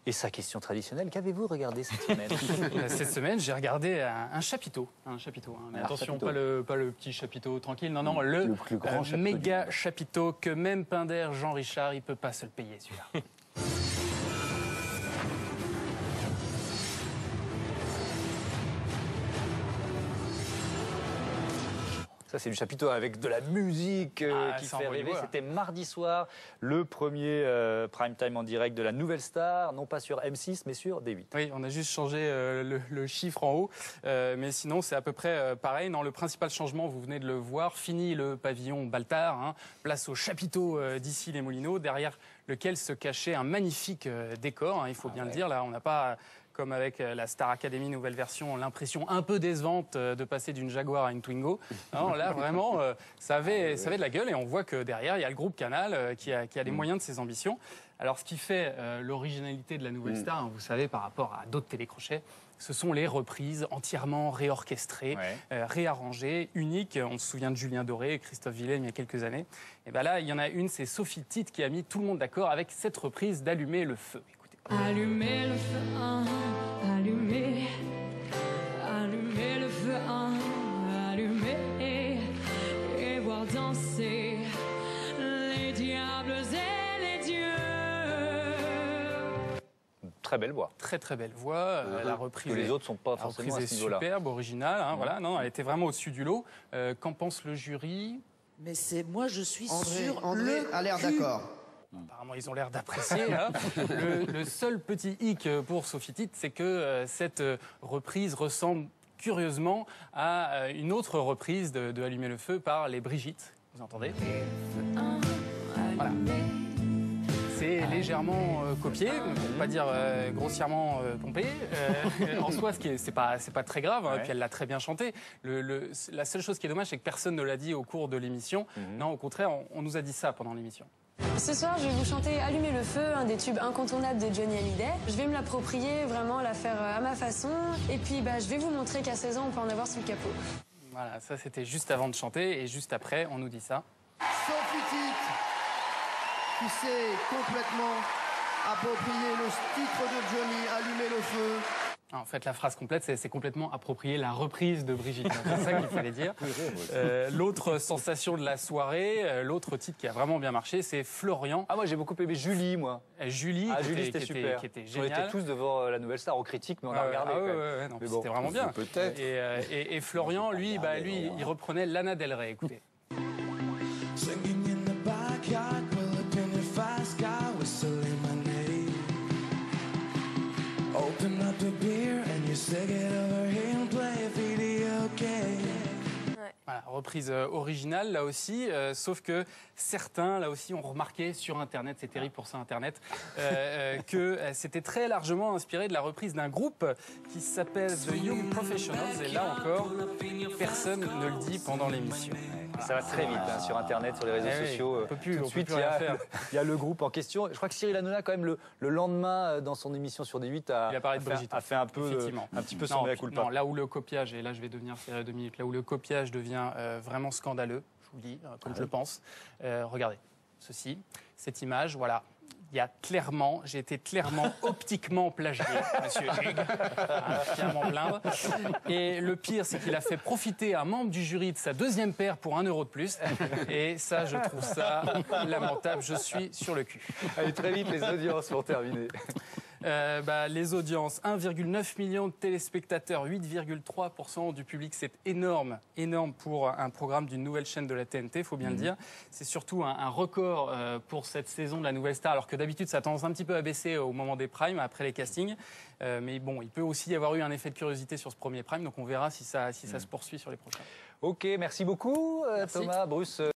Et sa question traditionnelle, qu'avez-vous regardé cette semaine? Cette semaine, j'ai regardé un chapiteau. Mais attention, chapiteau. Pas le petit chapiteau tranquille, non, le plus grand chapiteau méga chapiteau que même Pinder Jean Richard, il peut pas se le payer celui-là. Ça, c'est du chapiteau avec de la musique qui ça fait envoie du rêver. bois. C'était mardi soir, le premier prime time en direct de la Nouvelle Star, non pas sur M6, mais sur D8. Oui, on a juste changé le chiffre en haut, mais sinon c'est à peu près pareil. Non, le principal changement, vous venez de le voir, fini le pavillon Baltard, hein, place au chapiteau d'ici les Moulineaux, derrière lequel se cachait un magnifique décor, hein, il faut bien le dire. Là, on n'a pas, comme avec la Star Academy nouvelle version, l'impression un peu décevante de passer d'une Jaguar à une Twingo. Non, là, vraiment, ça avait de la gueule et on voit que derrière, il y a le groupe Canal qui a les moyens de ses ambitions. Alors, ce qui fait l'originalité de la Nouvelle Star, hein, vous savez, par rapport à d'autres télécrochets, ce sont les reprises entièrement réorchestrées, réarrangées, uniques. On se souvient de Julien Doré et Christophe Willem il y a quelques années. Et ben là, il y en a une, c'est Sophie Tite qui a mis tout le monde d'accord avec cette reprise d'Allumer le feu. Écoutez. Allumer le feu, allumer, allumer le feu, allumer, et voir danser les diables et les dieux. Très belle voix. Très très belle voix, la reprise. Les autres sont pas forcément à ce niveau-là. Superbe, originale, hein, voilà. Non, elle était vraiment au-dessus du lot. Qu'en pense le jury? Mais c'est moi, je suis sur André le a l'air cul. d'accord. Apparemment, ils ont l'air d'apprécier. Hein. Le seul petit hic pour Sophie Tite, c'est que cette reprise ressemble curieusement à une autre reprise de Allumer le feu par les Brigitte. Vous entendez? Voilà. C'est légèrement copié, pour pas dire grossièrement pompé. En soi, c'est pas très grave, hein, et puis elle l'a très bien chanté. La seule chose qui est dommage, c'est que personne ne l'a dit au cours de l'émission. Non, au contraire, on nous a dit ça pendant l'émission. Ce soir, je vais vous chanter Allumer le feu, un des tubes incontournables de Johnny Hallyday. Je vais me l'approprier, vraiment la faire à ma façon. Et puis, je vais vous montrer qu'à 16 ans, on peut en avoir sous le capot. Voilà, ça c'était juste avant de chanter, et juste après, on nous dit ça. Sophie Tite, qui s'est complètement approprié le titre de Johnny, Allumer le feu. En fait, la phrase complète, c'est complètement approprié la reprise de Brigitte. C'est ça qu'il fallait dire. L'autre sensation de la soirée, l'autre titre qui a vraiment bien marché, c'est Florian. Ah, moi j'ai beaucoup aimé Julie, moi. Julie, c'était super. qui était On était géniale. tous devant la Nouvelle Star en critique, mais on a regardé. Non, Mais bon, c'était vraiment bien. peut-être. Et Florian, lui, il reprenait Lana Del Rey. Écoutez. Singing in the backyard, pull up in your fast car, whistling my name. Open up a beer and you stick it over here and play a video game. Voilà, reprise originale là aussi, sauf que certains là aussi ont remarqué sur Internet, c'est terrible pour ça Internet, que c'était très largement inspiré de la reprise d'un groupe qui s'appelle The Young Professionals, et là encore, personne ne le dit pendant l'émission. Ça va très vite hein, sur Internet, sur les réseaux sociaux. on peut plus Tout de suite, plus rien faire. il y a le groupe en question. Je crois que Cyril Hanouna, quand même, le lendemain, dans son émission sur D8, Il a parlé de Brigitte. a fait un petit peu son mea culpa. Non, là où le copiage, et là je vais devenir sérieux 2 minutes, là où le copiage devient vraiment scandaleux, je vous le dis, comme je le pense, regardez, cette image, voilà. J'ai été clairement optiquement plagié, monsieur Hugues, à m'en plaindre. Et le pire, c'est qu'il a fait profiter un membre du jury de sa deuxième paire pour 1 euro de plus. Et ça, je trouve ça lamentable. Je suis sur le cul. Allez, très vite, les audiences pour terminer. Les audiences, 1,9 million de téléspectateurs, 8,3% du public, c'est énorme pour un programme d'une nouvelle chaîne de la TNT, faut bien le dire. C'est surtout un record pour cette saison de la Nouvelle Star, alors que d'habitude ça a tendance un petit peu à baisser au moment des primes, après les castings. Mais bon, il peut aussi y avoir eu un effet de curiosité sur ce premier prime, donc on verra si ça se poursuit sur les prochains. Ok, merci beaucoup Merci. Thomas, Bruce.